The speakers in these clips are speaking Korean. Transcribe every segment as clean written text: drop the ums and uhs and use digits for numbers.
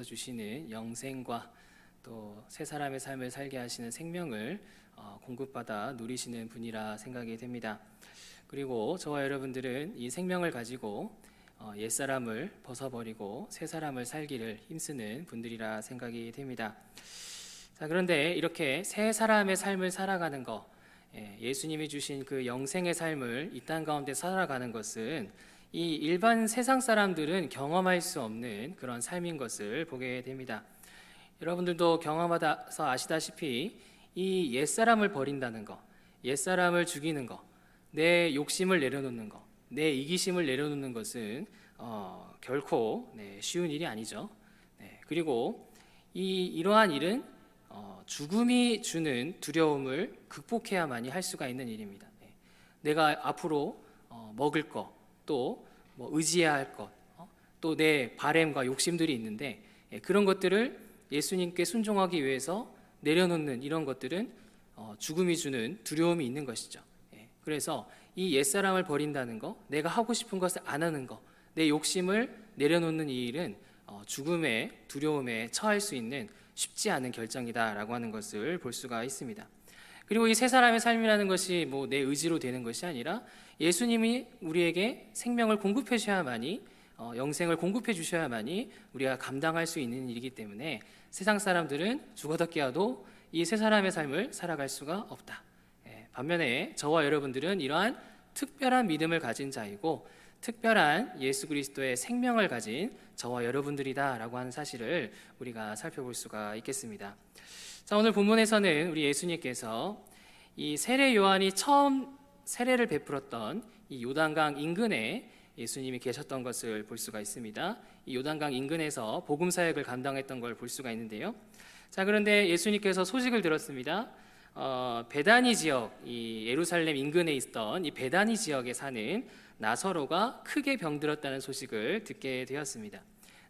주시는 영생과 또 새 사람의 삶을 살게 하시는 생명을 공급받아 누리시는 분이라 생각이 됩니다. 그리고 저와 여러분들은 이 생명을 가지고 옛사람을 벗어버리고 새 사람을 살기를 힘쓰는 분들이라 생각이 됩니다. 자, 그런데 이렇게 새 사람의 삶을 살아가는 것, 예수님이 주신 그 영생의 삶을 이 땅 가운데 살아가는 것은 이 일반 세상 사람들은 경험할 수 없는 그런 삶인 것을 보게 됩니다. 여러분들도 경험하다서 아시다시피 이 옛사람을 버린다는 것, 옛사람을 죽이는 것, 내 욕심을 내려놓는 것, 내 이기심을 내려놓는 것은 결코 쉬운 일이 아니죠. 그리고 이러한 일은 죽음이 주는 두려움을 극복해야만이 할 수가 있는 일입니다. 내가 앞으로 먹을 것, 또 의지해야 할 것, 또 내 바램과 욕심들이 있는데 그런 것들을 예수님께 순종하기 위해서 내려놓는 이런 것들은 죽음이 주는 두려움이 있는 것이죠. 그래서 이 옛사람을 버린다는 것, 내가 하고 싶은 것을 안 하는 것, 내 욕심을 내려놓는 이 일은 죽음의 두려움에 처할 수 있는 쉽지 않은 결정이다라고 하는 것을 볼 수가 있습니다. 그리고 이 새 사람의 삶이라는 것이 내 의지로 되는 것이 아니라 예수님이 우리에게 생명을 공급해 주셔야만이, 영생을 공급해 주셔야만이 우리가 감당할 수 있는 일이기 때문에 세상 사람들은 죽어도 깨어도 이 새 사람의 삶을 살아갈 수가 없다. 반면에 저와 여러분들은 이러한 특별한 믿음을 가진 자이고 특별한 예수 그리스도의 생명을 가진 저와 여러분들이다라고 하는 사실을 우리가 살펴볼 수가 있겠습니다. 자, 오늘 본문에서는 우리 예수님께서 이 세례 요한이 처음 세례를 베풀었던 이 요단강 인근에 예수님이 계셨던 것을 볼 수가 있습니다. 이 요단강 인근에서 복음 사역을 감당했던 걸 볼 수가 있는데요. 자, 그런데 예수님께서 소식을 들었습니다. 베다니 지역, 이 예루살렘 인근에 있던 이 베다니 지역에 사는 나사로가 크게 병들었다는 소식을 듣게 되었습니다.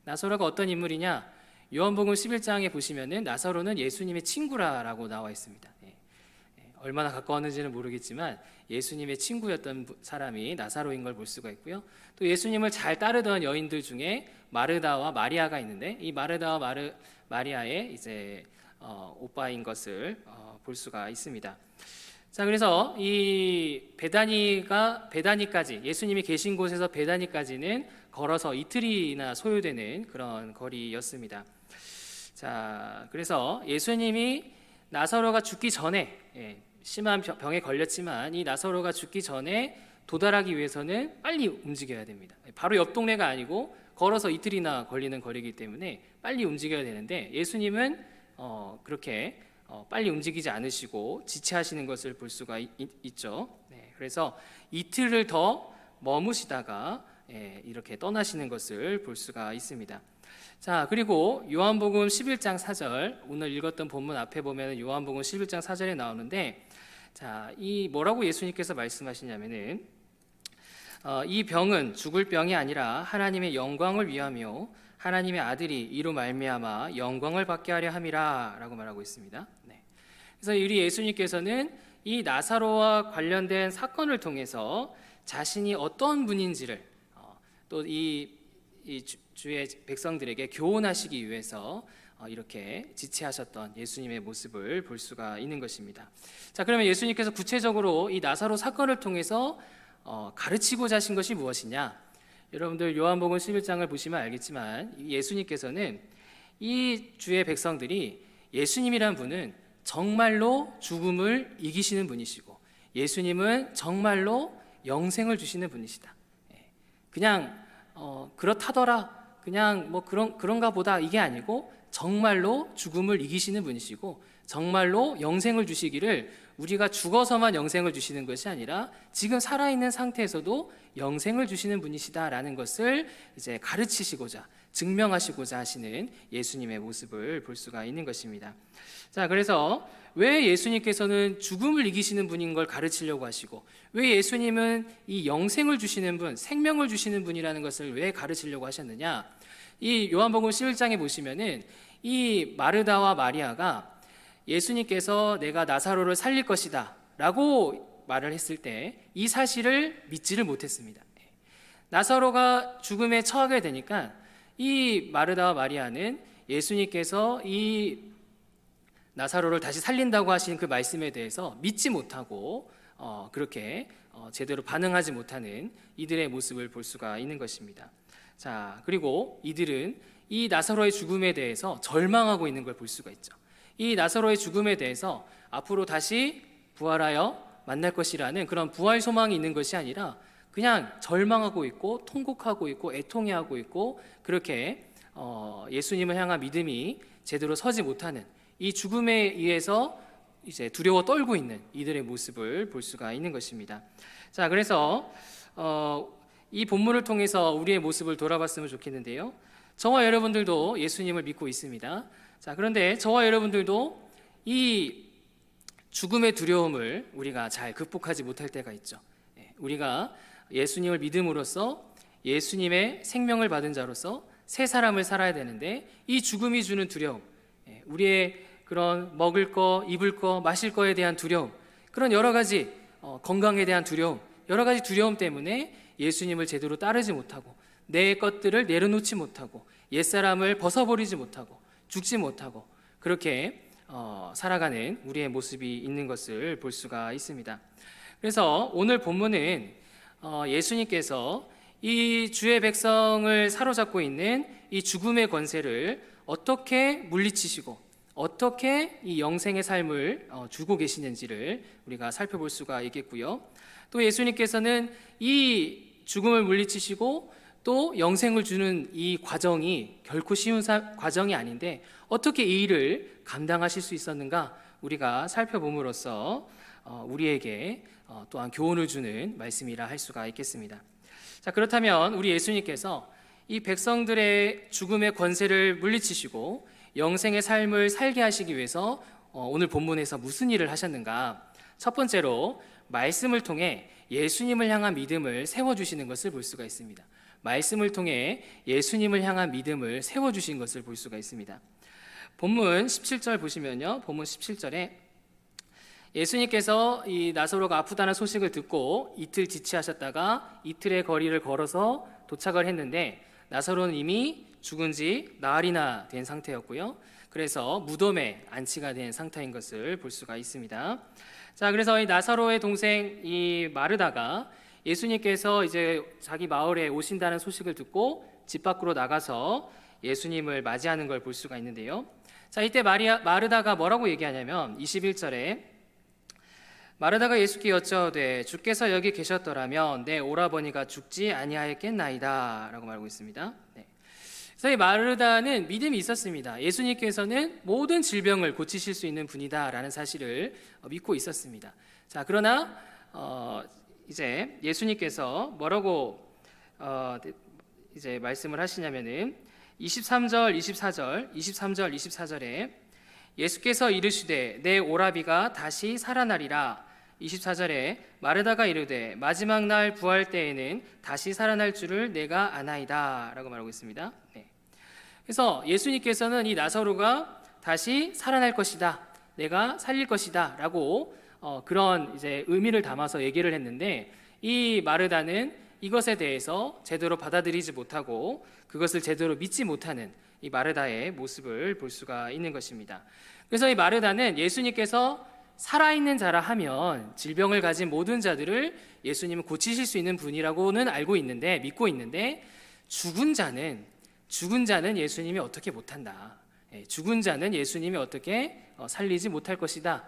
나사로가 어떤 인물이냐? 요한복음 11장에 보시면은 나사로는 예수님의 친구라고 나와 있습니다. 얼마나 가까웠는지는 모르겠지만 예수님의 친구였던 사람이 나사로인 걸 볼 수가 있고요. 또 예수님을 잘 따르던 여인들 중에 마르다와 마리아가 있는데 이 마르다와 마리아의 이제 오빠인 것을 볼 수가 있습니다. 자, 그래서 이 베다니까지, 예수님이 계신 곳에서 베다니까지는 걸어서 이틀이나 소요되는 그런 거리였습니다. 자, 그래서 예수님이 나사로가 죽기 전에, 심한 병에 걸렸지만 이 나사로가 죽기 전에 도달하기 위해서는 빨리 움직여야 됩니다. 바로 옆 동네가 아니고 걸어서 이틀이나 걸리는 거리이기 때문에 빨리 움직여야 되는데 예수님은 그렇게 빨리 움직이지 않으시고 지체하시는 것을 볼 수가 있죠. 그래서 이틀을 더 머무시다가 이렇게 떠나시는 것을 볼 수가 있습니다. 자, 그리고 요한복음 11장 4절, 오늘 읽었던 본문 앞에 보면 요한복음 11장 4절에 나오는데, 자, 이 뭐라고 예수님께서 말씀하시냐면은 이 병은 죽을 병이 아니라 하나님의 영광을 위하며 하나님의 아들이 이로 말미암아 영광을 받게 하려 함이라라고 말하고 있습니다. 그래서 우리 예수님께서는 이 나사로와 관련된 사건을 통해서 자신이 어떤 분인지를 또 이 주의 백성들에게 교훈하시기 위해서 이렇게 지체하셨던 예수님의 모습을 볼 수가 있는 것입니다. 자, 그러면 예수님께서 구체적으로 이 나사로 사건을 통해서 가르치고자 하신 것이 무엇이냐? 여러분들 요한복음 11장을 보시면 알겠지만 예수님께서는 이 주의 백성들이 예수님이란 분은 정말로 죽음을 이기시는 분이시고 예수님은 정말로 영생을 주시는 분이시다. 그냥 그렇다더라, 그냥 그런가 보다 이게 아니고 정말로 죽음을 이기시는 분이시고 정말로 영생을 주시기를 우리가 죽어서만 영생을 주시는 것이 아니라 지금 살아있는 상태에서도 영생을 주시는 분이시다라는 것을 이제 가르치시고자 증명하시고자 하시는 예수님의 모습을 볼 수가 있는 것입니다. 자, 그래서 왜 예수님께서는 죽음을 이기시는 분인 걸 가르치려고 하시고 왜 예수님은 이 영생을 주시는 분, 생명을 주시는 분이라는 것을 왜 가르치려고 하셨느냐? 이 요한복음 11장에 보시면은 이 마르다와 마리아가 예수님께서 내가 나사로를 살릴 것이다 라고 말을 했을 때 이 사실을 믿지를 못했습니다. 나사로가 죽음에 처하게 되니까 이 마르다와 마리아는 예수님께서 이 나사로를 다시 살린다고 하신 그 말씀에 대해서 믿지 못하고 그렇게 제대로 반응하지 못하는 이들의 모습을 볼 수가 있는 것입니다. 자, 그리고 이들은 이 나사로의 죽음에 대해서 절망하고 있는 걸 볼 수가 있죠. 이 나사로의 죽음에 대해서 앞으로 다시 부활하여 만날 것이라는 그런 부활 소망이 있는 것이 아니라 그냥 절망하고 있고 통곡하고 있고 애통해하고 있고 그렇게 예수님을 향한 믿음이 제대로 서지 못하는 이 죽음에 의해서 이제 두려워 떨고 있는 이들의 모습을 볼 수가 있는 것입니다. 자, 그래서 이 본문을 통해서 우리의 모습을 돌아봤으면 좋겠는데요. 저와 여러분들도 예수님을 믿고 있습니다. 자, 그런데 저와 여러분들도 이 죽음의 두려움을 우리가 잘 극복하지 못할 때가 있죠. 우리가 예수님을 믿음으로써 예수님의 생명을 받은 자로서 새 사람을 살아야 되는데 이 죽음이 주는 두려움, 우리의 그런 먹을 거, 입을 거, 마실 거에 대한 두려움, 그런 여러 가지 건강에 대한 두려움, 여러 가지 두려움 때문에 예수님을 제대로 따르지 못하고 내 것들을 내려놓지 못하고 옛사람을 벗어버리지 못하고 죽지 못하고 그렇게 살아가는 우리의 모습이 있는 것을 볼 수가 있습니다. 그래서 오늘 본문은 예수님께서 이 주의 백성을 사로잡고 있는 이 죽음의 권세를 어떻게 물리치시고 어떻게 이 영생의 삶을 주고 계시는지를 우리가 살펴볼 수가 있겠고요. 또 예수님께서는 이 죽음을 물리치시고 또 영생을 주는 이 과정이 결코 쉬운 과정이 아닌데 어떻게 이 일을 감당하실 수 있었는가 우리가 살펴봄으로써 우리에게 또한 교훈을 주는 말씀이라 할 수가 있겠습니다. 자, 그렇다면 우리 예수님께서 이 백성들의 죽음의 권세를 물리치시고 영생의 삶을 살게 하시기 위해서 오늘 본문에서 무슨 일을 하셨는가? 첫 번째로 말씀을 통해 예수님을 향한 믿음을 세워주시는 것을 볼 수가 있습니다. 말씀을 통해 예수님을 향한 믿음을 세워주신 것을 볼 수가 있습니다. 본문 17절 보시면요, 본문 17절에 예수님께서 이 나사로가 아프다는 소식을 듣고 이틀 지체하셨다가 이틀의 거리를 걸어서 도착을 했는데 나사로는 이미 죽은 지 나흘이나 된 상태였고요. 그래서 무덤에 안치가 된 상태인 것을 볼 수가 있습니다. 자, 그래서 이 나사로의 동생 이 마르다가 예수님께서 이제 자기 마을에 오신다는 소식을 듣고 집 밖으로 나가서 예수님을 맞이하는 걸 볼 수가 있는데요. 자, 이때 마르다가 뭐라고 얘기하냐면 21절에 마르다가 예수께 여짜오되 주께서 여기 계셨더라면 내 오라버니가 죽지 아니하였겠나이다 라고 말하고 있습니다. 네. 그래서 이 마르다는 믿음이 있었습니다. 예수님께서는 모든 질병을 고치실 수 있는 분이다라는 사실을 믿고 있었습니다. 자, 그러나 이제 예수님께서 뭐라고 이제 말씀을 하시냐면은 23절, 24절에 예수께서 이르시되 내 오라비가 다시 살아나리라. 24절에 마르다가 이르되 마지막 날 부활 때에는 다시 살아날 줄을 내가 아나이다 라고 말하고 있습니다. 네. 그래서 예수님께서는 이 나사로가 다시 살아날 것이다, 내가 살릴 것이다 라고 그런 이제 의미를 담아서 얘기를 했는데 이 마르다는 이것에 대해서 제대로 받아들이지 못하고 그것을 제대로 믿지 못하는 이 마르다의 모습을 볼 수가 있는 것입니다. 그래서 이 마르다는 예수님께서 살아있는 자라 하면 질병을 가진 모든 자들을 예수님은 고치실 수 있는 분이라고는 알고 있는데 믿고 있는데 죽은 자는 예수님이 어떻게 못한다. 죽은 자는 예수님이 어떻게 살리지 못할 것이다.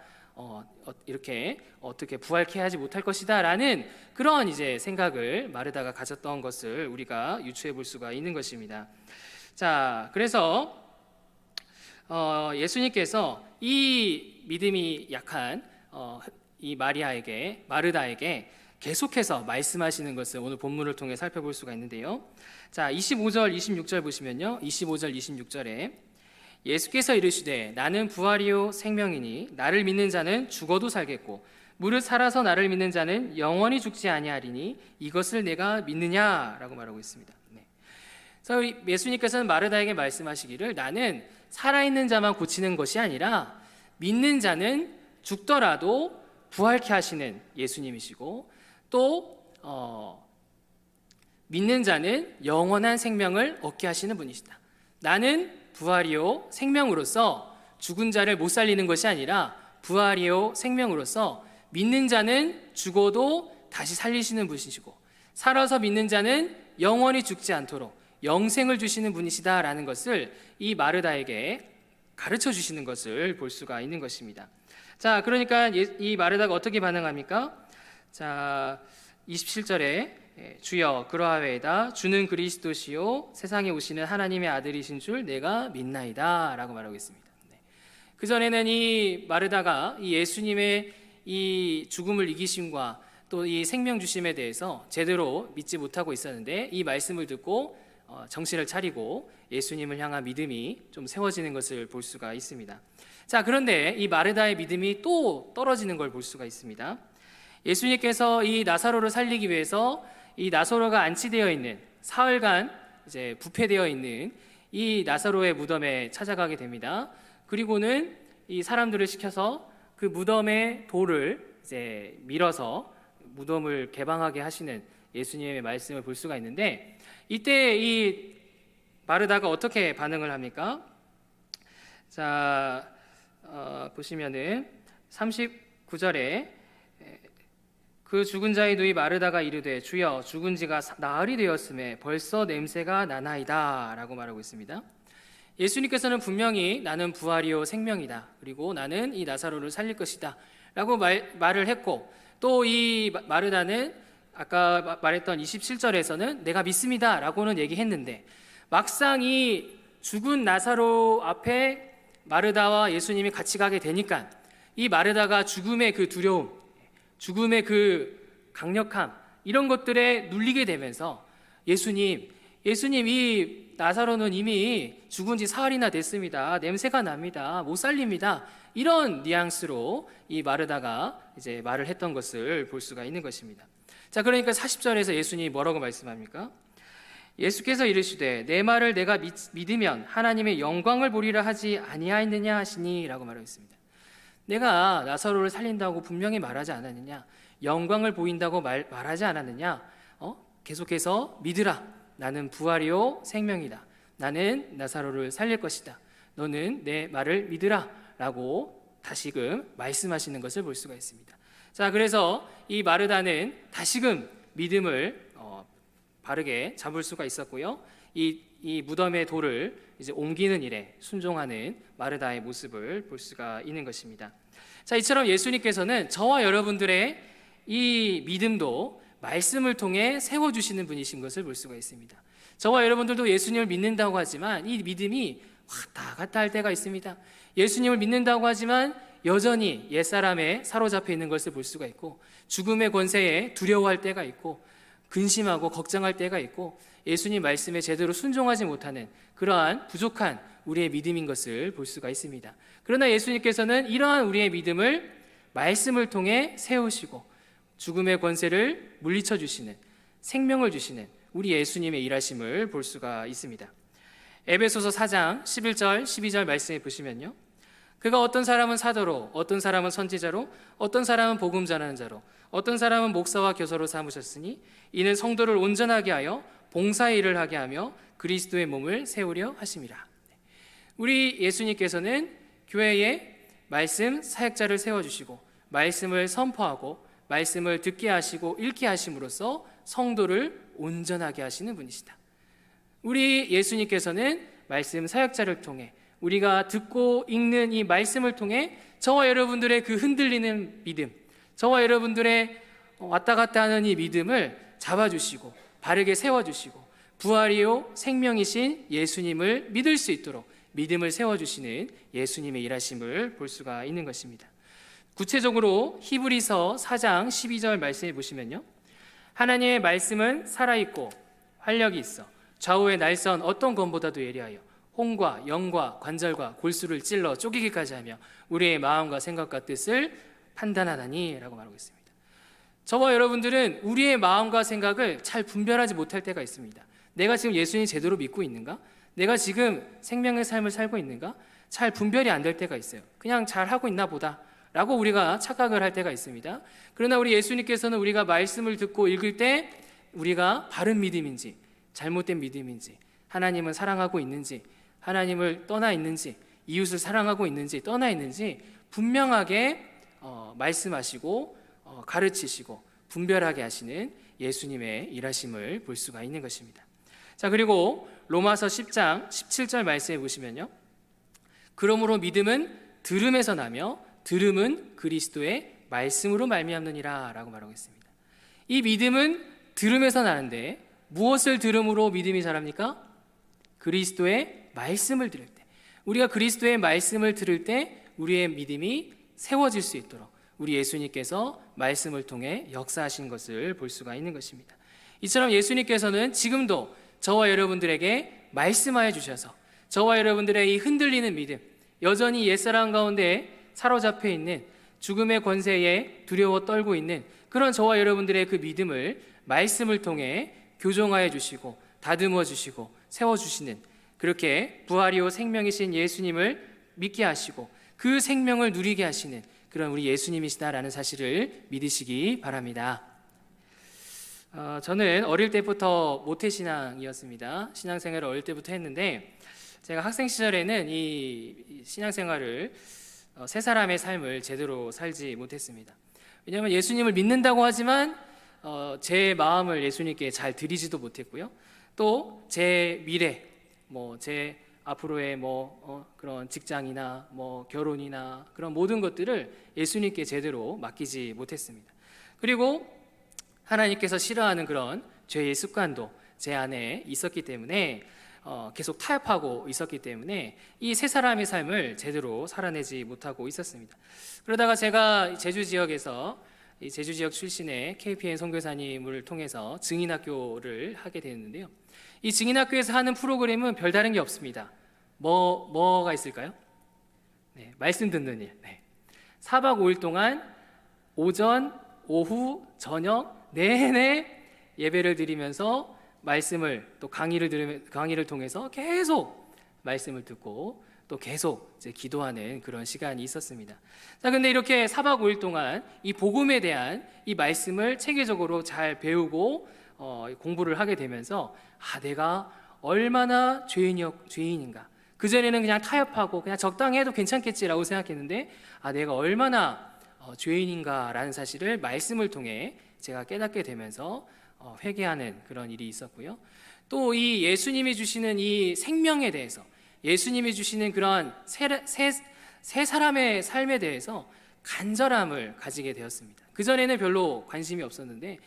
이렇게 어떻게 부활케 하지 못할 것이다 라는 그런 이제 생각을 마르다가 가졌던 것을 우리가 유추해 볼 수가 있는 것입니다. 자, 그래서 예수님께서 이 믿음이 약한 이 마르다에게 계속해서 말씀하시는 것을 오늘 본문을 통해 살펴볼 수가 있는데요. 자, 25절, 26절 보시면요. 25절, 26절에 예수께서 이르시되 나는 부활이요 생명이니 나를 믿는 자는 죽어도 살겠고 무릇 살아서 나를 믿는 자는 영원히 죽지 아니하리니 이것을 내가 믿느냐라고 말하고 있습니다. 네. 그래서 예수님께서는 마르다에게 말씀하시기를 나는 살아있는 자만 고치는 것이 아니라 믿는 자는 죽더라도 부활케 하시는 예수님이시고 또 믿는 자는 영원한 생명을 얻게 하시는 분이시다. 나는 부활이요 생명으로서 죽은 자를 못 살리는 것이 아니라 부활이요 생명으로서 믿는 자는 죽어도 다시 살리시는 분이시고 살아서 믿는 자는 영원히 죽지 않도록 영생을 주시는 분이시다라는 것을 이 마르다에게 가르쳐 주시는 것을 볼 수가 있는 것입니다. 자, 그러니까 이 마르다가 어떻게 반응합니까? 자, 27절에 주여 그러하외이다 주는 그리스도시요 세상에 오시는 하나님의 아들이신 줄 내가 믿나이다 라고 말하고 있습니다. 그전에는 이 마르다가 이 예수님의 이 죽음을 이기심과 또 이 생명 주심에 대해서 제대로 믿지 못하고 있었는데 이 말씀을 듣고 정신을 차리고 예수님을 향한 믿음이 좀 세워지는 것을 볼 수가 있습니다. 자, 그런데 이 마르다의 믿음이 또 떨어지는 걸 볼 수가 있습니다. 예수님께서 이 나사로를 살리기 위해서 이 나사로가 안치되어 있는 사흘간 이제 부패되어 있는 이 나사로의 무덤에 찾아가게 됩니다. 그리고는 이 사람들을 시켜서 그 무덤의 돌을 이제 밀어서 무덤을 개방하게 하시는 예수님의 말씀을 볼 수가 있는데 이때 이 마르다가 어떻게 반응을 합니까? 자, 보시면은 39절에 그 죽은 자의 누이 마르다가 이르되 주여 죽은 지가 나흘이 되었음에 벌써 냄새가 나나이다 라고 말하고 있습니다. 예수님께서는 분명히 나는 부활이요 생명이다 그리고 나는 이 나사로를 살릴 것이다 라고 말을 했고 또 이 마르다는 아까 말했던 27절에서는 내가 믿습니다 라고는 얘기했는데 막상 이 죽은 나사로 앞에 마르다와 예수님이 같이 가게 되니까 이 마르다가 죽음의 그 두려움, 죽음의 그 강력함 이런 것들에 눌리게 되면서 예수님 이 나사로는 이미 죽은 지 사흘이나 됐습니다. 냄새가 납니다. 못 살립니다. 이런 뉘앙스로 이 마르다가 이제 말을 했던 것을 볼 수가 있는 것입니다. 자, 그러니까 40절에서 예수님이 뭐라고 말씀합니까? 예수께서 이르시되 내 말을 내가 믿으면 하나님의 영광을 보리라 하지 아니하였느냐 하시니 라고 말하고 있습니다. 내가 나사로를 살린다고 분명히 말하지 않았느냐? 영광을 보인다고 말하지 않았느냐? 계속해서 믿으라. 나는 부활이요 생명이다. 나는 나사로를 살릴 것이다. 너는 내 말을 믿으라 라고 다시금 말씀하시는 것을 볼 수가 있습니다. 자, 그래서 이 마르다는 다시금 믿음을 바르게 잡을 수가 있었고요. 이 무덤의 돌을 이제 옮기는 일에 순종하는 마르다의 모습을 볼 수가 있는 것입니다. 자, 이처럼 예수님께서는 저와 여러분들의 이 믿음도 말씀을 통해 세워주시는 분이신 것을 볼 수가 있습니다. 저와 여러분들도 예수님을 믿는다고 하지만 이 믿음이 왔다 갔다 할 때가 있습니다. 예수님을 믿는다고 하지만 여전히 옛사람에 사로잡혀 있는 것을 볼 수가 있고 죽음의 권세에 두려워할 때가 있고 근심하고 걱정할 때가 있고 예수님 말씀에 제대로 순종하지 못하는 그러한 부족한 우리의 믿음인 것을 볼 수가 있습니다. 그러나 예수님께서는 이러한 우리의 믿음을 말씀을 통해 세우시고 죽음의 권세를 물리쳐 주시는 생명을 주시는 우리 예수님의 일하심을 볼 수가 있습니다. 에베소서 4장 11절 12절 말씀에 보시면요, 그가 어떤 사람은 사도로, 어떤 사람은 선지자로, 어떤 사람은 복음 전하는 자로, 어떤 사람은 목사와 교사로 삼으셨으니 이는 성도를 온전하게 하여 봉사의 일을 하게 하며 그리스도의 몸을 세우려 하심이라. 우리 예수님께서는 교회에 말씀 사역자를 세워주시고 말씀을 선포하고 말씀을 듣게 하시고 읽게 하심으로써 성도를 온전하게 하시는 분이시다. 우리 예수님께서는 말씀 사역자를 통해 우리가 듣고 읽는 이 말씀을 통해 저와 여러분들의 그 흔들리는 믿음, 저와 여러분들의 왔다 갔다 하는 이 믿음을 잡아주시고 바르게 세워주시고 부활이요 생명이신 예수님을 믿을 수 있도록 믿음을 세워주시는 예수님의 일하심을 볼 수가 있는 것입니다. 구체적으로 히브리서 4장 12절 말씀해 보시면요, 하나님의 말씀은 살아있고 활력이 있어 좌우의 날선 어떤 검보다도 예리하여 혼과 영과 관절과 골수를 찔러 쪼개기까지 하며 우리의 마음과 생각과 뜻을 판단하다니 라고 말하고 있습니다. 저와 여러분들은 우리의 마음과 생각을 잘 분별하지 못할 때가 있습니다. 내가 지금 예수님 제대로 믿고 있는가? 내가 지금 생명의 삶을 살고 있는가? 잘 분별이 안 될 때가 있어요. 그냥 잘 하고 있나 보다 라고 우리가 착각을 할 때가 있습니다. 그러나 우리 예수님께서는 우리가 말씀을 듣고 읽을 때 우리가 바른 믿음인지 잘못된 믿음인지 하나님은 사랑하고 있는지 하나님을 떠나 있는지, 이웃을 사랑하고 있는지 떠나 있는지 분명하게 말씀하시고 가르치시고 분별하게 하시는 예수님의 일하심을 볼 수가 있는 것입니다. 자, 그리고 로마서 10장 17절 말씀해 보시면요, 그러므로 믿음은 들음에서 나며 들음은 그리스도의 말씀으로 말미암느니라 라고 말하고 있습니다. 이 믿음은 들음에서 나는데 무엇을 들음으로 믿음이 자랍니까? 그리스도의 말씀을 들을 때, 우리가 그리스도의 말씀을 들을 때 우리의 믿음이 세워질 수 있도록 우리 예수님께서 말씀을 통해 역사하신 것을 볼 수가 있는 것입니다. 이처럼 예수님께서는 지금도 저와 여러분들에게 말씀하여 주셔서 저와 여러분들의 이 흔들리는 믿음, 여전히 옛사람 가운데 사로잡혀 있는 죽음의 권세에 두려워 떨고 있는 그런 저와 여러분들의 그 믿음을 말씀을 통해 교정하여 주시고 다듬어 주시고 세워주시는, 그렇게 부활이요 생명이신 예수님을 믿게 하시고 그 생명을 누리게 하시는 그런 우리 예수님이시다라는 사실을 믿으시기 바랍니다. 저는 어릴 때부터 모태신앙이었습니다. 신앙생활을 어릴 때부터 했는데 제가 학생 시절에는 이 신앙생활을 세 사람의 삶을 제대로 살지 못했습니다. 왜냐하면 예수님을 믿는다고 하지만 제 마음을 예수님께 잘 드리지도 못했고요. 또 제 미래, 제 앞으로의 그런 직장이나 결혼이나 그런 모든 것들을 예수님께 제대로 맡기지 못했습니다. 그리고 하나님께서 싫어하는 그런 죄의 습관도 제 안에 있었기 때문에 계속 타협하고 있었기 때문에 이 세 사람의 삶을 제대로 살아내지 못하고 있었습니다. 그러다가 제가 제주 지역에서 이 제주 지역 출신의 KPN 선교사님을 통해서 증인학교를 하게 되었는데요. 이 증인학교에서 하는 프로그램은 별다른 게 없습니다. 뭐가 있을까요? 네, 말씀 듣는 일. 네. 4박 5일 동안 오전, 오후, 저녁 내내 예배를 드리면서 말씀을 또 강의를 통해서 계속 말씀을 듣고 또 계속 이제 기도하는 그런 시간이 있었습니다. 자, 근데 이렇게 4박 5일 동안 이 복음에 대한 이 말씀을 체계적으로 잘 배우고 공부를 하게 되면서 내가 얼마나 죄인인가. 그전에는 그냥 타협하고 그냥 적당히 해도 괜찮겠지라고 생각했는데 내가 얼마나 죄인인가라는 사실을 말씀을 통해 제가 깨닫게 되면서 회개하는 그런 일이 있었고요. 또 이 예수님이 주시는 이 생명에 대해서, 예수님이 주시는 그런 세 사람의 삶에 대해서 간절함을 가지게 되었습니다. 그전에는 별로 관심이 없었는데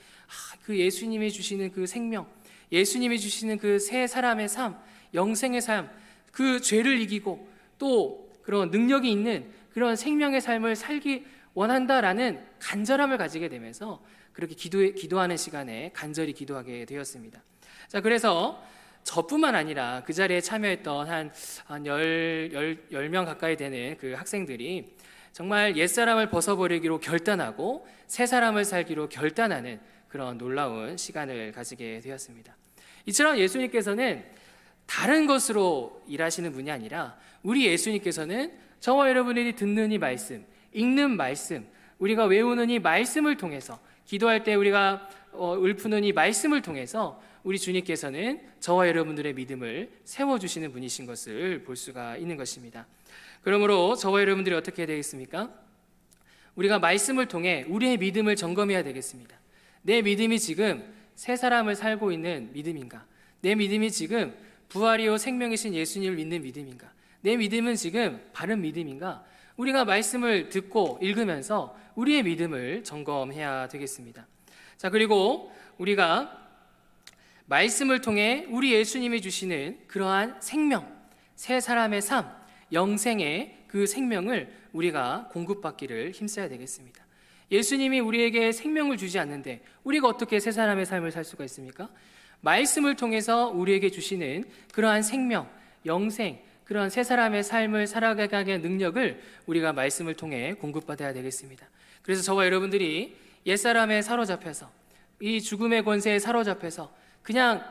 그 예수님이 주시는 그 생명, 예수님이 주시는 그 세 사람의 삶, 영생의 삶, 그 죄를 이기고 또 그런 능력이 있는 그런 생명의 삶을 살기 원한다라는 간절함을 가지게 되면서 그렇게 기도하는 시간에 간절히 기도하게 되었습니다. 자, 그래서 저뿐만 아니라 그 자리에 참여했던 한 10명 가까이 되는 그 학생들이 정말 옛사람을 벗어버리기로 결단하고 새 사람을 살기로 결단하는 그런 놀라운 시간을 가지게 되었습니다. 이처럼 예수님께서는 다른 것으로 일하시는 분이 아니라 우리 예수님께서는 저와 여러분이 듣는 이 말씀, 읽는 말씀, 우리가 외우는 이 말씀을 통해서, 기도할 때 우리가 읊는 이 말씀을 통해서 우리 주님께서는 저와 여러분들의 믿음을 세워주시는 분이신 것을 볼 수가 있는 것입니다. 그러므로 저와 여러분들이 어떻게 해야 되겠습니까? 우리가 말씀을 통해 우리의 믿음을 점검해야 되겠습니다. 내 믿음이 지금 새 사람을 살고 있는 믿음인가? 내 믿음이 지금 부활이요 생명이신 예수님을 믿는 믿음인가? 내 믿음은 지금 바른 믿음인가? 우리가 말씀을 듣고 읽으면서 우리의 믿음을 점검해야 되겠습니다. 자, 그리고 우리가 말씀을 통해 우리 예수님이 주시는 그러한 생명, 새 사람의 삶, 영생의 그 생명을 우리가 공급받기를 힘써야 되겠습니다. 예수님이 우리에게 생명을 주지 않는데 우리가 어떻게 새 사람의 삶을 살 수가 있습니까? 말씀을 통해서 우리에게 주시는 그러한 생명, 영생, 그런 새 사람의 삶을 살아가게 하는 능력을 우리가 말씀을 통해 공급받아야 되겠습니다. 그래서 저와 여러분들이 옛사람에 사로잡혀서 이 죽음의 권세에 사로잡혀서 그냥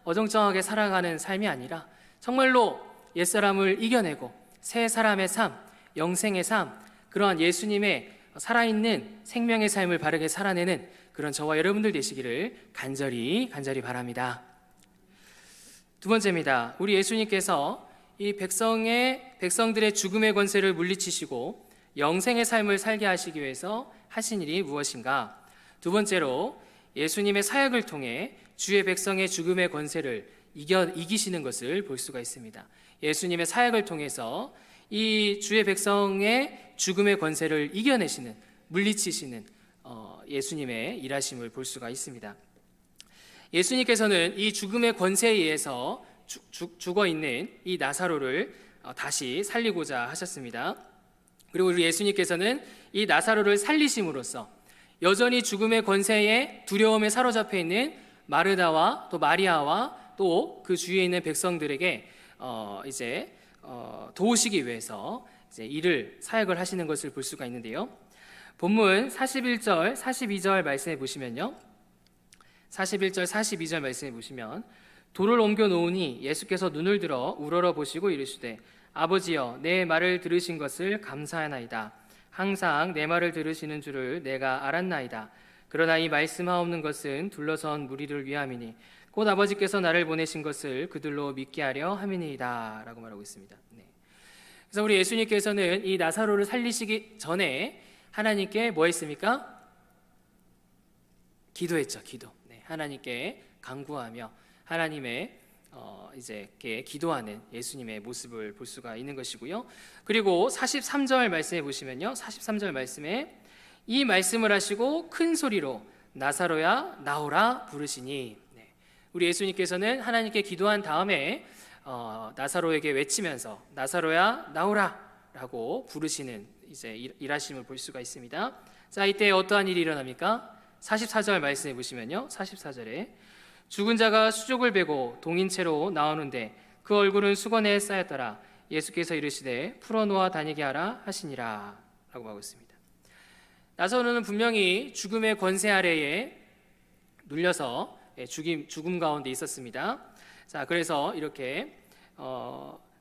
어정쩡하게 살아가는 삶이 아니라 정말로 옛사람을 이겨내고 새 사람의 삶, 영생의 삶, 그러한 예수님의 살아있는 생명의 삶을 바르게 살아내는 그런 저와 여러분들 되시기를 간절히 바랍니다. 두 번째입니다. 우리 예수님께서 이 백성들의 죽음의 권세를 물리치시고 영생의 삶을 살게 하시기 위해서 하신 일이 무엇인가? 두 번째로 예수님의 사역을 통해 주의 백성의 죽음의 권세를 이기시는 것을 볼 수가 있습니다. 예수님의 사역을 통해서 이 주의 백성의 죽음의 권세를 이겨내시는, 물리치시는 예수님의 일하심을 볼 수가 있습니다. 예수님께서는 이 죽음의 권세에 의해서 죽어 있는 이 나사로를 다시 살리고자 하셨습니다. 그리고 우리 예수님께서는 이 나사로를 살리심으로써 여전히 죽음의 권세에 두려움에 사로잡혀 있는 마르다와 또 마리아와 또 그 주위에 있는 백성들에게 도우시기 위해서 이제 사역을 하시는 것을 볼 수가 있는데요. 본문 41절, 42절 말씀해 보시면요. 41절, 42절 말씀해 보시면 돌을 옮겨 놓으니 예수께서 눈을 들어 우러러 보시고 이르시되 아버지여 내 말을 들으신 것을 감사하나이다. 항상 내 말을 들으시는 줄을 내가 알았나이다. 그러나 이 말씀하옵는 것은 둘러선 무리를 위함이니 곧 아버지께서 나를 보내신 것을 그들로 믿게 하려 함이니이다 라고 말하고 있습니다. 그래서 우리 예수님께서는 이 나사로를 살리시기 전에 하나님께 뭐 했습니까? 기도했죠. 기도. 하나님께 간구하며 하나님의 기도하는 예수님의 모습을 볼 수가 있는 것이고요. 그리고 43절 말씀해 보시면요. 43절 말씀에 이 말씀을 하시고 큰 소리로 나사로야 나오라 부르시니, 우리 예수님께서는 하나님께 기도한 다음에 나사로에게 외치면서 나사로야 나오라 라고 부르시는 일하심을 볼 수가 있습니다. 자, 이때 어떠한 일이 일어납니까? 44절 말씀해 보시면요. 44절에 죽은 자가 수족을 베고 동인 채로 나오는데 그 얼굴은 수건에 쌓였더라. 예수께서 이르시되 풀어놓아 다니게 하라 하시니라 라고 하고 있습니다. 나사로는 분명히 죽음의 권세 아래에 눌려서 죽음 가운데 있었습니다. 자, 그래서 이렇게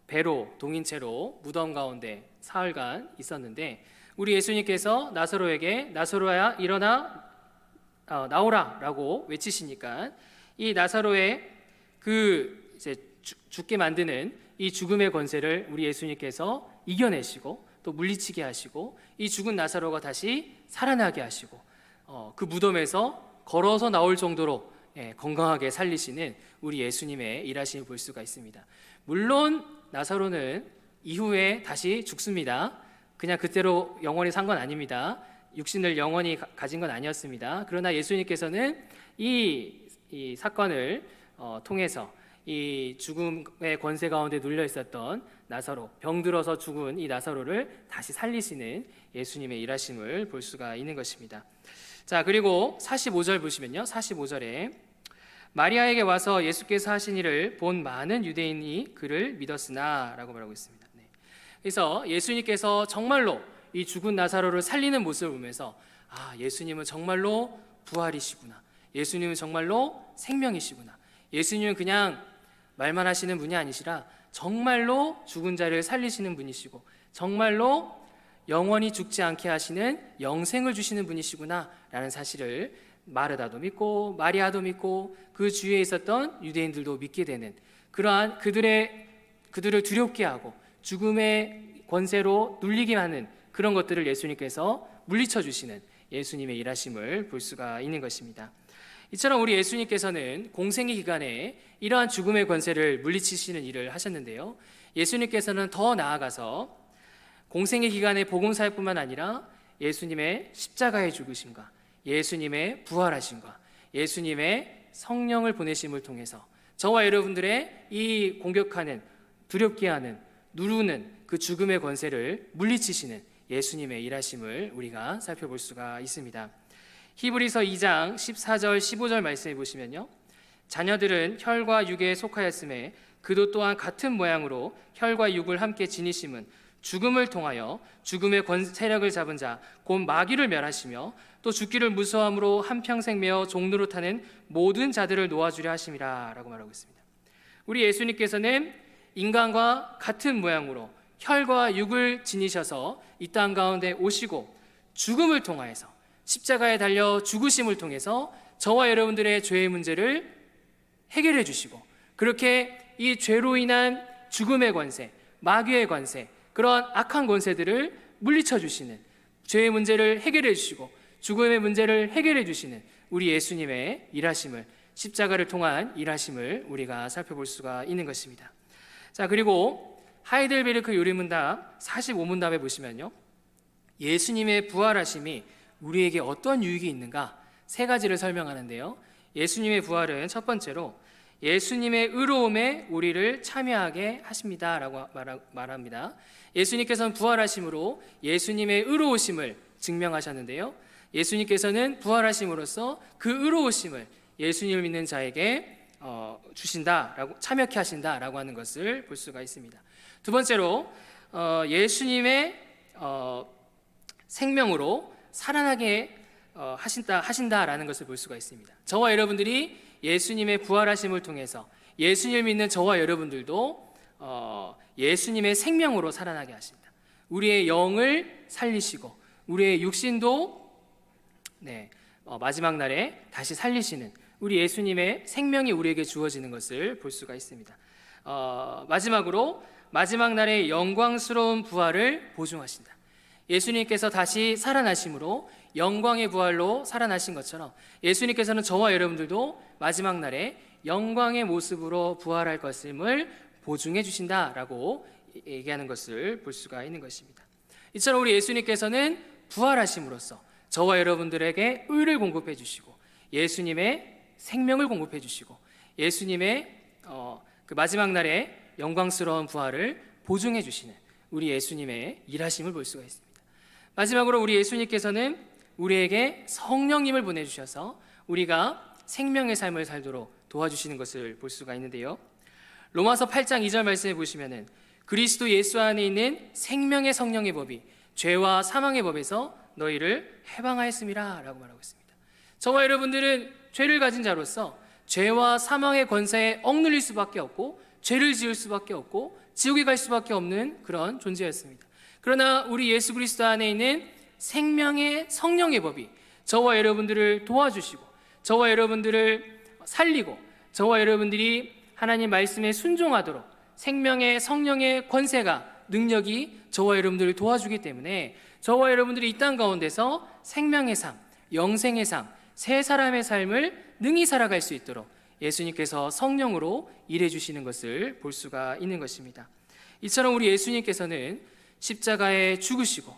배로 동인 채로 무덤 가운데 사흘간 있었는데 우리 예수님께서 나사로에게 나사로야 일어나 나오라 라고 외치시니까 이 나사로의 죽게 만드는 이 죽음의 권세를 우리 예수님께서 이겨내시고 또 물리치게 하시고 이 죽은 나사로가 다시 살아나게 하시고 그 무덤에서 걸어서 나올 정도로 건강하게 살리시는 우리 예수님의 일하심을 볼 수가 있습니다. 물론 나사로는 이후에 다시 죽습니다. 그냥 그때로 영원히 산 건 아닙니다. 육신을 영원히 가진 건 아니었습니다. 그러나 예수님께서는 이 사건을 통해서 이 죽음의 권세 가운데 눌려 있었던 나사로, 병들어서 죽은 이 나사로를 다시 살리시는 예수님의 일하심을 볼 수가 있는 것입니다. 자, 그리고 45절 보시면요. 45절에 마리아에게 와서 예수께서 하신 일을 본 많은 유대인이 그를 믿었으나 라고 말하고 있습니다. 그래서 예수님께서 정말로 이 죽은 나사로를 살리는 모습을 보면서 예수님은 정말로 부활이시구나. 예수님은 정말로 생명이시구나. 예수님은 그냥 말만 하시는 분이 아니시라 정말로 죽은 자를 살리시는 분이시고 정말로 영원히 죽지 않게 하시는 영생을 주시는 분이시구나 라는 사실을 마르다도 믿고 마리아도 믿고 그 주위에 있었던 유대인들도 믿게 되는 그러한 그들을 두렵게 하고 죽음의 권세로 눌리게 하는 그런 것들을 예수님께서 물리쳐 주시는 예수님의 일하심을 볼 수가 있는 것입니다. 이처럼 우리 예수님께서는 공생의 기간에 이러한 죽음의 권세를 물리치시는 일을 하셨는데요. 예수님께서는 더 나아가서 공생의 기간에 복음 사역뿐만 아니라 예수님의 십자가의 죽으심과 예수님의 부활하심과 예수님의 성령을 보내심을 통해서 저와 여러분들의 이 공격하는, 두렵게 하는, 누르는 그 죽음의 권세를 물리치시는 예수님의 일하심을 우리가 살펴볼 수가 있습니다. 히브리서 2장 14절 15절 말씀해 보시면요. 자녀들은 혈과 육에 속하였음에 그도 또한 같은 모양으로 혈과 육을 함께 지니심은 죽음을 통하여 죽음의 세력을 잡은 자 곧 마귀를 멸하시며 또 죽기를 무서함으로 한평생 메어 종로로 타는 모든 자들을 놓아주려 하심이라 라고 말하고 있습니다. 우리 예수님께서는 인간과 같은 모양으로 혈과 육을 지니셔서 이 땅 가운데 오시고 죽음을 통하여서 십자가에 달려 죽으심을 통해서 저와 여러분들의 죄의 문제를 해결해 주시고 그렇게 이 죄로 인한 죽음의 권세, 마귀의 권세, 그런 악한 권세들을 물리쳐 주시는, 죄의 문제를 해결해 주시고 죽음의 문제를 해결해 주시는 우리 예수님의 일하심을, 십자가를 통한 일하심을 우리가 살펴볼 수가 있는 것입니다. 자, 그리고 하이델베르크 요리문답 45문답에 보시면요, 예수님의 부활하심이 우리에게 어떤 유익이 있는가 세 가지를 설명하는데요. 예수님의 부활은 첫 번째로 예수님의 의로움에 우리를 참여하게 하십니다 라고 말합니다. 예수님께서는 부활하심으로 예수님의 의로우심을 증명하셨는데요, 예수님께서는 부활하심으로써 그 의로우심을 예수님을 믿는 자에게 주신다라고, 참여케 하신다라고 하는 것을 볼 수가 있습니다. 두 번째로 예수님의 생명으로 살아나게 하신다라는 것을 볼 수가 있습니다. 저와 여러분들이 예수님의 부활하심을 통해서 예수님을 믿는 저와 여러분들도 예수님의 생명으로 살아나게 하신다. 우리의 영을 살리시고 우리의 육신도 마지막 날에 다시 살리시는 우리 예수님의 생명이 우리에게 주어지는 것을 볼 수가 있습니다. 마지막으로 마지막 날의 영광스러운 부활을 보증하신다. 예수님께서 다시 살아나심으로 영광의 부활로 살아나신 것처럼 예수님께서는 저와 여러분들도 마지막 날에 영광의 모습으로 부활할 것임을 보증해 주신다라고 얘기하는 것을 볼 수가 있는 것입니다. 이처럼 우리 예수님께서는 부활하심으로써 저와 여러분들에게 의를 공급해 주시고 예수님의 생명을 공급해 주시고 예수님의 그 마지막 날에 영광스러운 부활을 보증해 주시는 우리 예수님의 일하심을 볼 수가 있습니다. 마지막으로 우리 예수님께서는 우리에게 성령님을 보내주셔서 우리가 생명의 삶을 살도록 도와주시는 것을 볼 수가 있는데요, 로마서 8장 2절 말씀에 보시면은 그리스도 예수 안에 있는 생명의 성령의 법이 죄와 사망의 법에서 너희를 해방하였음이라 라고 말하고 있습니다. 저와 여러분들은 죄를 가진 자로서 죄와 사망의 권세에 억눌릴 수밖에 없고 죄를 지을 수밖에 없고 지옥에 갈 수밖에 없는 그런 존재였습니다. 그러나 우리 예수 그리스도 안에 있는 생명의 성령의 법이 저와 여러분들을 도와주시고 저와 여러분들을 살리고 저와 여러분들이 하나님 말씀에 순종하도록 생명의 성령의 권세가, 능력이 저와 여러분들을 도와주기 때문에 저와 여러분들이 이 땅 가운데서 생명의 삶, 영생의 삶, 새 사람의 삶을 능히 살아갈 수 있도록 예수님께서 성령으로 일해 주시는 것을 볼 수가 있는 것입니다. 이처럼 우리 예수님께서는 십자가에 죽으시고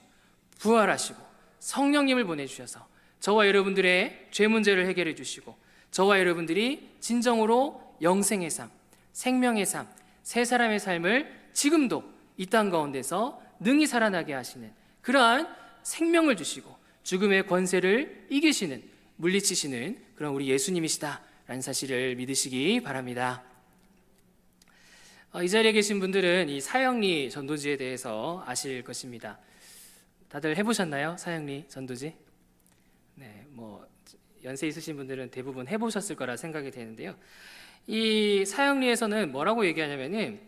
부활하시고 성령님을 보내주셔서 저와 여러분들의 죄 문제를 해결해 주시고 저와 여러분들이 진정으로 영생의 삶, 생명의 삶, 새 사람의 삶을 지금도 이 땅 가운데서 능히 살아나게 하시는 그러한 생명을 주시고 죽음의 권세를 이기시는, 물리치시는 그런 우리 예수님이시다라는 사실을 믿으시기 바랍니다. 이 자리에 계신 분들은 이 사형리 전도지에 대해서 아실 것입니다. 다들 해보셨나요? 사형리 전도지? 네, 연세 있으신 분들은 대부분 해보셨을 거라 생각이 되는데요, 이 사형리에서는 뭐라고 얘기하냐면은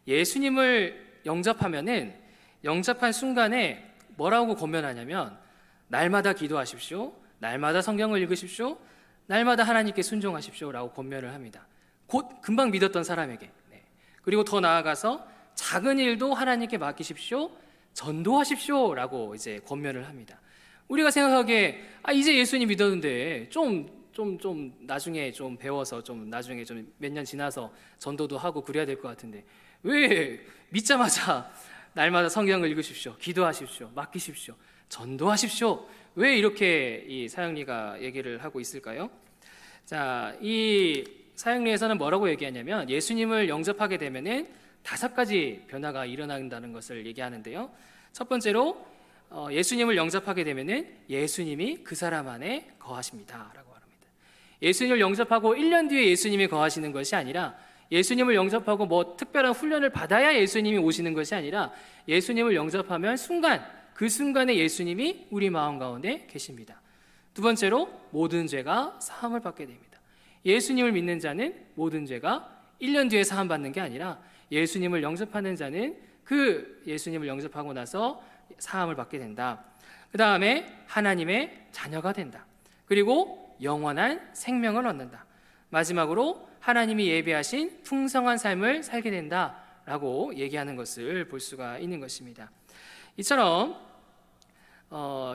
예수님을 영접하면은 영접한 순간에 뭐라고 권면하냐면 날마다 기도하십시오, 날마다 성경을 읽으십시오, 날마다 하나님께 순종하십시오 라고 권면을 합니다. 곧 금방 믿었던 사람에게. 그리고 더 나아가서 작은 일도 하나님께 맡기십시오, 전도하십시오 라고 이제 권면을 합니다. 우리가 생각하기에 이제 예수님 믿었는데 좀 나중에 좀 배워서 좀 나중에 좀 몇 년 지나서 전도도 하고 그래야 될 것 같은데 왜 믿자마자 날마다 성경을 읽으십시오, 기도하십시오, 맡기십시오, 전도하십시오, 왜 이렇게 이 사형리가 얘기를 하고 있을까요? 자, 이 사형리에서는 뭐라고 얘기하냐면 예수님을 영접하게 되면은 5가지 변화가 일어난다는 것을 얘기하는데요, 첫 번째로 예수님을 영접하게 되면은 예수님이 그 사람 안에 거하십니다 라고 말합니다. 예수님을 영접하고 1년 뒤에 예수님이 거하시는 것이 아니라 예수님을 영접하고 특별한 훈련을 받아야 예수님이 오시는 것이 아니라 예수님을 영접하면 그 순간에 예수님이 우리 마음 가운데 계십니다. 두 번째로 모든 죄가 사함을 받게 됩니다. 예수님을 믿는 자는 모든 죄가 1년 뒤에 사함받는 게 아니라 예수님을 영접하는 자는 그 예수님을 영접하고 나서 사함을 받게 된다. 그 다음에 하나님의 자녀가 된다. 그리고 영원한 생명을 얻는다. 마지막으로 하나님이 예비하신 풍성한 삶을 살게 된다라는 라고 얘기하는 것을 볼 수가 있는 것입니다. 이처럼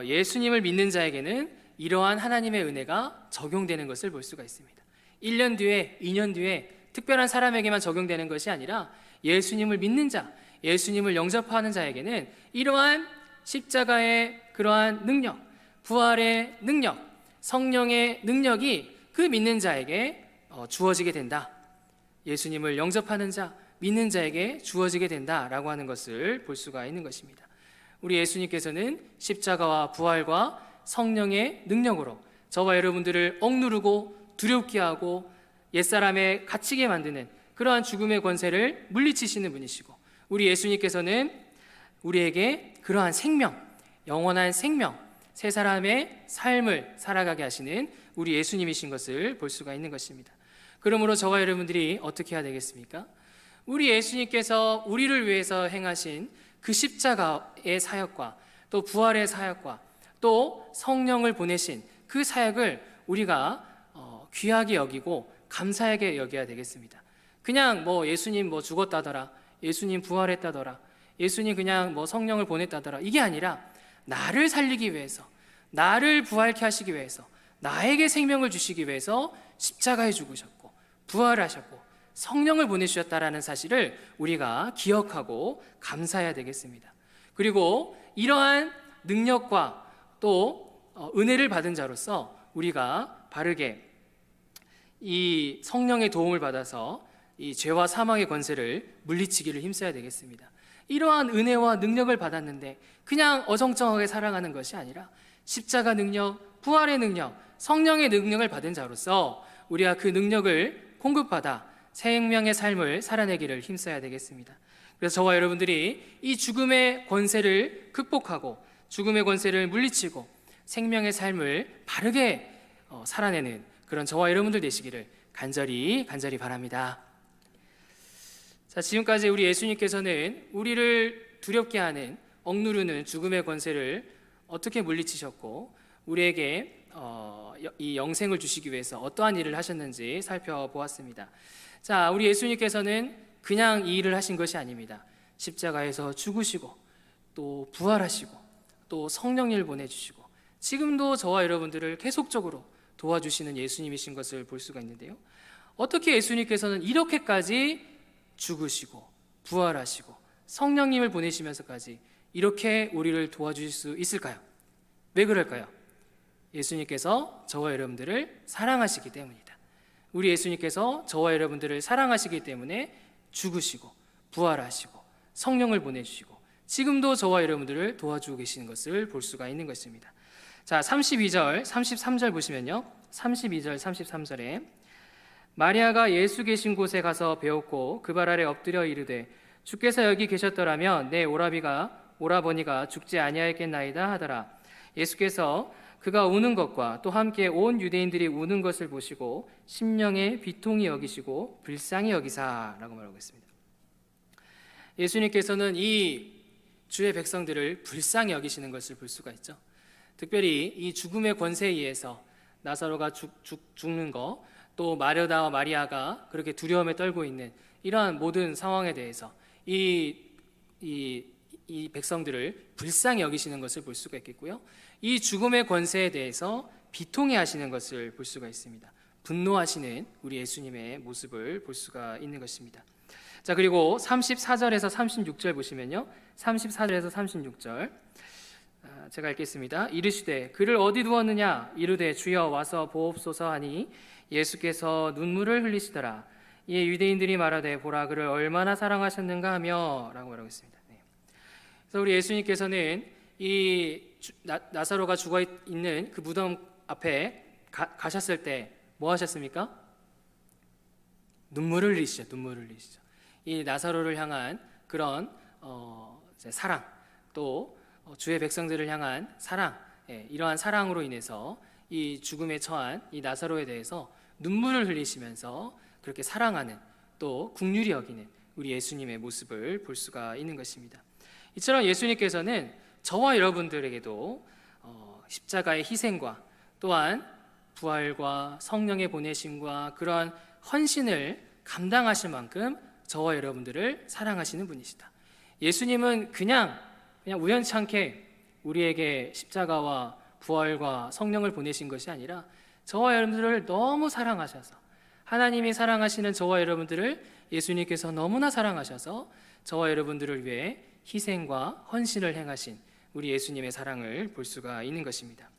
예수님을 믿는 자에게는 이러한 하나님의 은혜가 적용되는 것을 볼 수가 있습니다. 1년 뒤에, 2년 뒤에 특별한 사람에게만 적용되는 것이 아니라 예수님을 믿는 자, 예수님을 영접하는 자에게는 이러한 십자가의 그러한 능력, 부활의 능력, 성령의 능력이 그 믿는 자에게 주어지게 된다. 예수님을 영접하는 자, 믿는 자에게 주어지게 된다라고 하는 것을 볼 수가 있는 것입니다. 우리 예수님께서는 십자가와 부활과 성령의 능력으로 저와 여러분들을 억누르고 두렵게 하고 옛사람에 갇히게 만드는 그러한 죽음의 권세를 물리치시는 분이시고, 우리 예수님께서는 우리에게 그러한 생명, 영원한 생명, 새 사람의 삶을 살아가게 하시는 우리 예수님이신 것을 볼 수가 있는 것입니다. 그러므로 저와 여러분들이 어떻게 해야 되겠습니까? 우리 예수님께서 우리를 위해서 행하신 그 십자가의 사역과 또 부활의 사역과 또 성령을 보내신 그 사역을 우리가 귀하게 여기고 감사하게 여겨야 되겠습니다. 그냥 예수님 죽었다더라, 예수님 부활했다더라, 예수님 그냥 성령을 보냈다더라, 이게 아니라 나를 살리기 위해서, 나를 부활케 하시기 위해서, 나에게 생명을 주시기 위해서 십자가에 죽으셨고 부활하셨고 성령을 보내주셨다라는 사실을 우리가 기억하고 감사해야 되겠습니다. 그리고 이러한 능력과 또 은혜를 받은 자로서 우리가 바르게 이 성령의 도움을 받아서 이 죄와 사망의 권세를 물리치기를 힘써야 되겠습니다. 이러한 은혜와 능력을 받았는데 그냥 어정쩡하게 살아가는 것이 아니라 십자가 능력, 부활의 능력, 성령의 능력을 받은 자로서 우리가 그 능력을 공급받아 생명의 삶을 살아내기를 힘써야 되겠습니다. 그래서 저와 여러분들이 이 죽음의 권세를 극복하고 죽음의 권세를 물리치고 생명의 삶을 바르게 살아내는 그런 저와 여러분들 되시기를 간절히 바랍니다. 자, 지금까지 우리 예수님께서는 우리를 두렵게 하는 억누르는 죽음의 권세를 어떻게 물리치셨고 우리에게 이 영생을 주시기 위해서 어떠한 일을 하셨는지 살펴보았습니다. 자, 우리 예수님께서는 그냥 이 일을 하신 것이 아닙니다. 십자가에서 죽으시고 또 부활하시고 또 성령을 보내주시고 지금도 저와 여러분들을 계속적으로 도와주시는 예수님이신 것을 볼 수가 있는데요. 어떻게 예수님께서는 이렇게까지 죽으시고 부활하시고 성령님을 보내시면서까지 이렇게 우리를 도와주실 수 있을까요? 왜 그럴까요? 예수님께서 저와 여러분들을 사랑하시기 때문이다. 우리 예수님께서 저와 여러분들을 사랑하시기 때문에 죽으시고 부활하시고 성령을 보내주시고 지금도 저와 여러분들을 도와주고 계시는 것을 볼 수가 있는 것입니다. 자, 32절, 33절 보시면요. 32절, 33절에 마리아가 예수 계신 곳에 가서 배웠고 그 발 아래 엎드려 이르되 주께서 여기 계셨더라면 내 오라버니가 죽지 아니하였겠나이다 하더라. 예수께서 그가 우는 것과 또 함께 온 유대인들이 우는 것을 보시고 심령에 비통히 여기시고 불쌍히 여기사라고 말하고 있습니다. 예수님께서는 이 주의 백성들을 불쌍히 여기시는 것을 볼 수가 있죠. 특별히 이 죽음의 권세에 의해서 나사로가 죽는 거, 또 마르다와 마리아가 그렇게 두려움에 떨고 있는 이러한 모든 상황에 대해서 이 백성들을 불쌍히 여기시는 것을 볼 수가 있겠고요. 이 죽음의 권세에 대해서 비통해 하시는 것을 볼 수가 있습니다. 분노하시는 우리 예수님의 모습을 볼 수가 있는 것입니다. 자, 그리고 34절에서 36절 보시면요. 34절에서 36절 제가 읽겠습니다. 이르시되 그를 어디 두었느냐 이르되 주여 와서 보옵소서 하니 예수께서 눈물을 흘리시더라. 이에 유대인들이 말하되 보라 그를 얼마나 사랑하셨는가 하며 라고 말하고 있습니다. 네. 그래서 우리 예수님께서는 이 나사로가 죽어 있는 그 무덤 앞에 가셨을 때 뭐 하셨습니까? 눈물을 흘리시죠. 이 나사로를 향한 그런 사랑, 또 주의 백성들을 향한 사랑, 이러한 사랑으로 인해서 이 죽음에 처한 이 나사로에 대해서 눈물을 흘리시면서 그렇게 사랑하는 또 긍휼히 여기는 우리 예수님의 모습을 볼 수가 있는 것입니다. 이처럼 예수님께서는 저와 여러분들에게도 십자가의 희생과 또한 부활과 성령의 보내심과 그러한 헌신을 감당하실 만큼 저와 여러분들을 사랑하시는 분이시다. 예수님은 그냥 우연찮게 우리에게 십자가와 부활과 성령을 보내신 것이 아니라 저와 여러분들을 너무 사랑하셔서, 하나님이 사랑하시는 저와 여러분들을 예수님께서 너무나 사랑하셔서 저와 여러분들을 위해 희생과 헌신을 행하신 우리 예수님의 사랑을 볼 수가 있는 것입니다.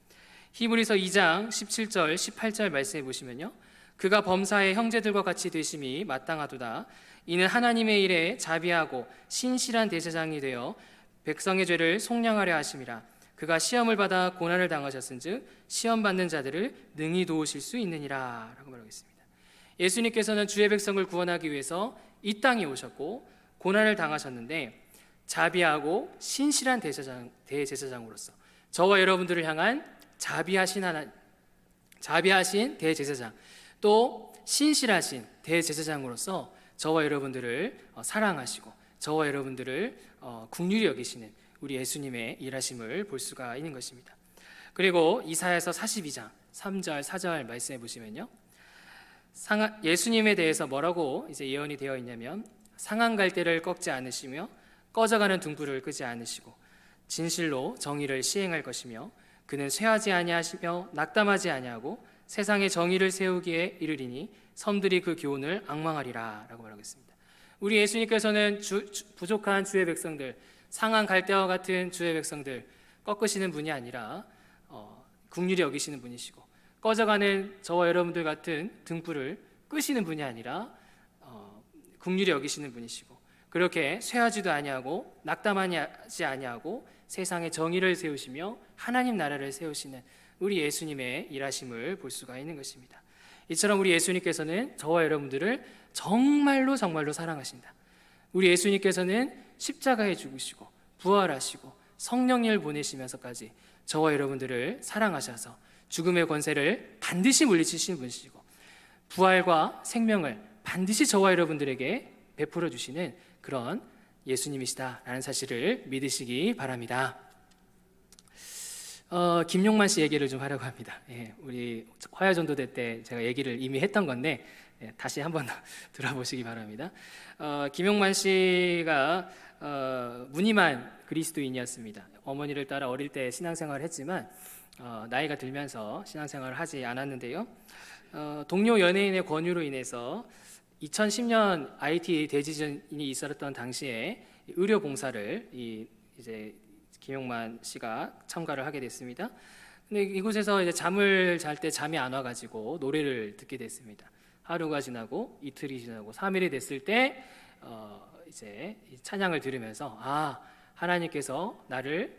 히브리서 2장 17절 18절 말씀해 보시면요, 그가 범사의 형제들과 같이 되심이 마땅하도다. 이는 하나님의 일에 자비하고 신실한 대제사장이 되어 백성의 죄를 속량하려 하심이라. 그가 시험을 받아 고난을 당하셨은즉 시험 받는 자들을 능히 도우실 수 있느니라 라고 말하고 있습니다. 예수님께서는 주의 백성을 구원하기 위해서 이 땅에 오셨고 고난을 당하셨는데, 자비하고 신실한 대제사장으로서 저와 여러분들을 향한 자비하신 대제사장, 또 신실하신 대제사장으로서 저와 여러분들을 사랑하시고 저와 여러분들을 긍휼히 여기시는 우리 예수님의 일하심을 볼 수가 있는 것입니다. 그리고 이사야서 42장 3절 4절 말씀해 보시면요, 예수님에 대해서 뭐라고 이제 예언이 되어 있냐면, 상한 갈대를 꺾지 않으시며 꺼져가는 등불을 끄지 않으시고 진실로 정의를 시행할 것이며 그는 쇠하지 아니하시며 낙담하지 아니하고 세상에 정의를 세우기에 이르리니 섬들이 그 교훈을 앙망하리라 라고 말하고 있습니다. 우리 예수님께서는 부족한 주의 백성들, 상한 갈대와 같은 주의 백성들 꺾으시는 분이 아니라 긍휼히 여기시는 분이시고, 꺼져가는 저와 여러분들 같은 등불을 끄시는 분이 아니라 긍휼히 여기시는 분이시고, 그렇게 쇠하지도 아니하고 낙담하지 아니하고 세상에 정의를 세우시며 하나님 나라를 세우시는 우리 예수님의 일하심을 볼 수가 있는 것입니다. 이처럼 우리 예수님께서는 저와 여러분들을 정말로 사랑하신다. 우리 예수님께서는 십자가에 죽으시고 부활하시고 성령님을 보내시면서까지 저와 여러분들을 사랑하셔서 죽음의 권세를 반드시 물리치시는 분이시고 부활과 생명을 반드시 저와 여러분들에게 베풀어 주시는 그런 예수님이시다라는 사실을 믿으시기 바랍니다. 김용만 씨 얘기를 좀 하려고 합니다. 우리 화야전도대 때 제가 얘기를 이미 했던 건데 다시 한번 들어보시기 바랍니다. 김용만 씨가 무늬만 그리스도인이었습니다. 어머니를 따라 어릴 때 신앙생활을 했지만 나이가 들면서 신앙생활을 하지 않았는데요. 동료 연예인의 권유로 인해서 2010년 IT 대지진이 있었던 당시에 의료 봉사를 이제 김용만 씨가 참가를 하게 됐습니다. 근데 이곳에서 이제 잠을 잘 때 잠이 안 와가지고 노래를 듣게 됐습니다. 하루가 지나고 이틀이 지나고 3일이 됐을 때 이제 찬양을 들으면서 하나님께서 나를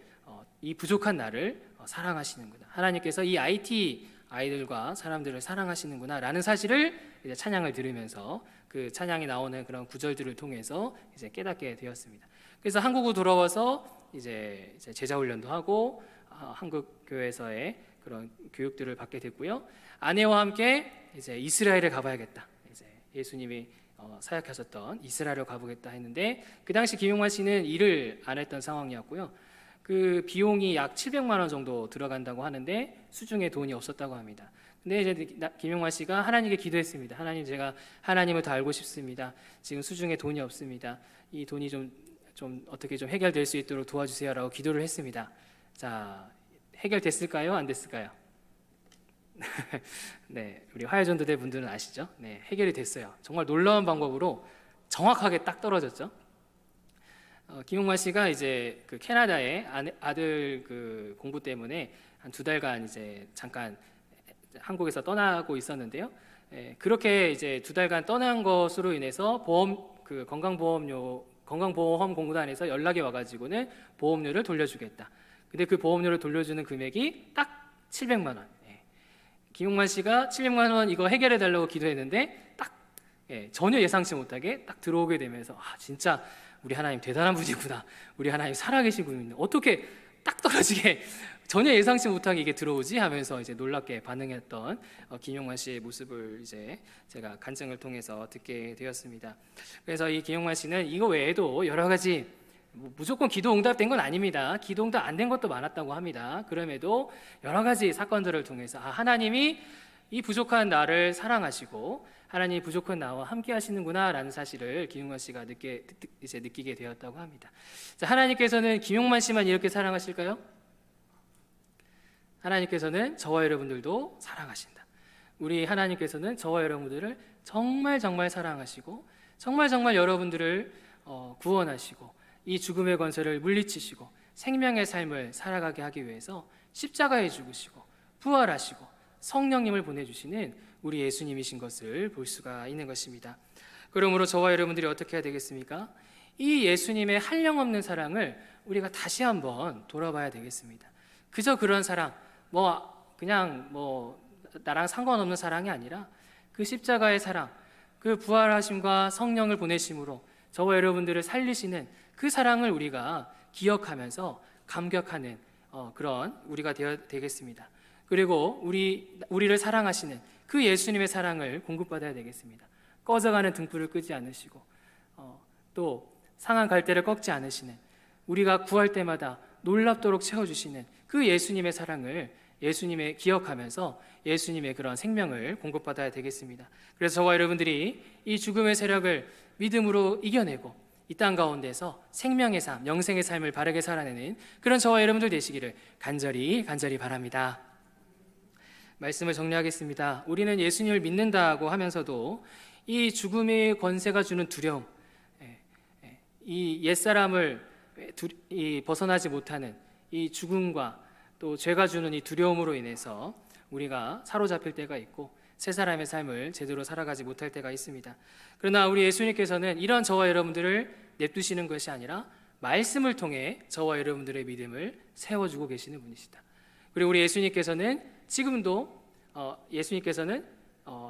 이 부족한 나를 사랑하시는구나. 하나님께서 이 IT 아이들과 사람들을 사랑하시는구나라는 사실을 이제 찬양을 들으면서 그 찬양에 나오는 그런 구절들을 통해서 이제 깨닫게 되었습니다. 그래서 한국으로 돌아와서 이제 제자 훈련도 하고 한국 교회에서의 그런 교육들을 받게 됐고요. 아내와 함께 이제 이스라엘에 가봐야겠다. 이제 예수님이 사역하셨던 이스라엘을 가보겠다 했는데 그 당시 김용만 씨는 일을 안 했던 상황이었고요. 그 비용이 약 700만 원 정도 들어간다고 하는데 수중에 돈이 없었다고 합니다. 근데 이제 김용만 씨가 하나님께 기도했습니다. 하나님, 제가 하나님을 더 알고 싶습니다. 지금 수중에 돈이 없습니다. 이 돈이 좀 어떻게 좀 해결될 수 있도록 도와주세요라고 기도를 했습니다. 자, 해결됐을까요? 안 됐을까요? 네, 우리 화야전도대 분들은 아시죠? 네, 해결이 됐어요. 정말 놀라운 방법으로 정확하게 딱 떨어졌죠. 김용만 씨가 이제 그 캐나다에 아들 그 공부 때문에 한 2달간 이제 잠깐 한국에서 떠나고 있었는데요. 그렇게 이제 2달간 떠난 것으로 인해서 건강보험공단에서 연락이 와가지고는 보험료를 돌려주겠다. 근데 그 보험료를 돌려주는 금액이 딱 700만 원. 김용만 씨가 700만 원 이거 해결해 달라고 기도했는데 딱 전혀 예상치 못하게 딱 들어오게 되면서 진짜 우리 하나님 대단한 분이구나. 우리 하나님 살아계신 분이구나. 어떻게 딱 떨어지게 전혀 예상치 못하게 이게 들어오지 하면서 이제 놀랍게 반응했던 김용만 씨의 모습을 이제 제가 간증을 통해서 듣게 되었습니다. 그래서 이 김용만 씨는 이거 외에도 여러 가지 무조건 기도 응답된 건 아닙니다. 기도 응답 안 된 것도 많았다고 합니다. 그럼에도 여러 가지 사건들을 통해서 하나님이 이 부족한 나를 사랑하시고 하나님이 부족한 나와 함께 하시는구나라는 사실을 김용만 씨가 느끼게 되었다고 합니다. 자, 하나님께서는 김용만 씨만 이렇게 사랑하실까요? 하나님께서는 저와 여러분들도 사랑하신다. 우리 하나님께서는 저와 여러분들을 정말 정말 사랑하시고 정말 정말 여러분들을 구원하시고 이 죽음의 권세를 물리치시고 생명의 삶을 살아가게 하기 위해서 십자가에 죽으시고 부활하시고 성령님을 보내주시는 우리 예수님이신 것을 볼 수가 있는 것입니다. 그러므로 저와 여러분들이 어떻게 해야 되겠습니까? 이 예수님의 한량없는 사랑을 우리가 다시 한번 돌아봐야 되겠습니다. 그저 그런 사랑, 그냥 나랑 상관없는 사랑이 아니라 그 십자가의 사랑, 그 부활하심과 성령을 보내심으로 저와 여러분들을 살리시는 그 사랑을 우리가 기억하면서 감격하는 그런 우리가 되겠습니다. 그리고 우리를 사랑하시는 그 예수님의 사랑을 공급받아야 되겠습니다. 꺼져가는 등불을 끄지 않으시고 또 상한 갈대를 꺾지 않으시는, 우리가 구할 때마다 놀랍도록 채워주시는 그 예수님의 사랑을 예수님의 기억하면서 예수님의 그런 생명을 공급받아야 되겠습니다. 그래서 저와 여러분들이 이 죽음의 세력을 믿음으로 이겨내고 이 땅 가운데서 생명의 삶, 영생의 삶을 바르게 살아내는 그런 저와 여러분들 되시기를 간절히 바랍니다. 말씀을 정리하겠습니다. 우리는 예수님을 믿는다고 하면서도 이 죽음의 권세가 주는 두려움, 이 옛사람을 벗어나지 못하는 이 죽음과 또 죄가 주는 이 두려움으로 인해서 우리가 사로잡힐 때가 있고 새 사람의 삶을 제대로 살아가지 못할 때가 있습니다. 그러나 우리 예수님께서는 이런 저와 여러분들을 냅두시는 것이 아니라 말씀을 통해 저와 여러분들의 믿음을 세워주고 계시는 분이시다. 그리고 우리 예수님께서는 지금도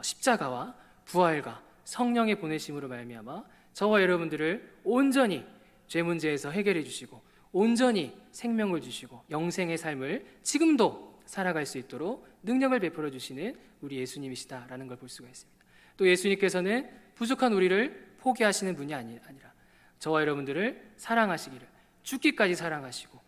십자가와 부활과 성령의 보내심으로 말미암아 저와 여러분들을 온전히 죄 문제에서 해결해 주시고 온전히 생명을 주시고 영생의 삶을 지금도 살아갈 수 있도록 능력을 베풀어 주시는 우리 예수님이시다라는 걸 볼 수가 있습니다. 또 예수님께서는 부족한 우리를 포기하시는 분이 아니라 저와 여러분들을 사랑하시기를 죽기까지 사랑하시고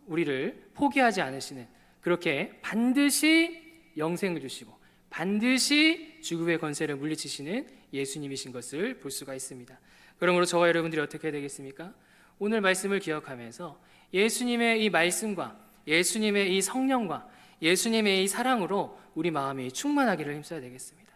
우리를 포기하지 않으시는, 그렇게 반드시 영생을 주시고 반드시 죽음의 권세를 물리치시는 예수님이신 것을 볼 수가 있습니다. 그러므로 저와 여러분들이 어떻게 해야 되겠습니까? 오늘 말씀을 기억하면서 예수님의 이 말씀과 예수님의 이 성령과 예수님의 이 사랑으로 우리 마음이 충만하기를 힘써야 되겠습니다.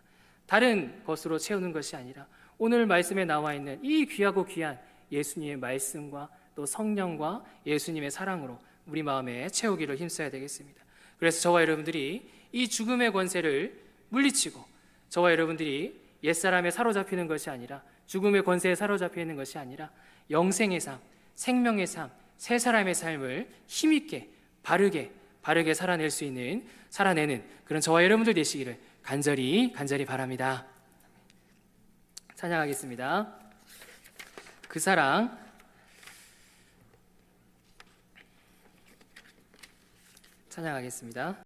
다른 것으로 채우는 것이 아니라 오늘 말씀에 나와 있는 이 귀하고 귀한 예수님의 말씀과 또 성령과 예수님의 사랑으로 우리 마음에 채우기를 힘써야 되겠습니다. 그래서 저와 여러분들이 이 죽음의 권세를 물리치고 저와 여러분들이 옛사람에 사로잡히는 것이 아니라 죽음의 권세에 사로잡혀 있는 것이 아니라 영생의 삶, 생명의 삶, 새 사람의 삶을 힘있게 바르게 살아내는 그런 저와 여러분들 되시기를 간절히 바랍니다. 찬양하겠습니다. 그 사랑. 찬양하겠습니다.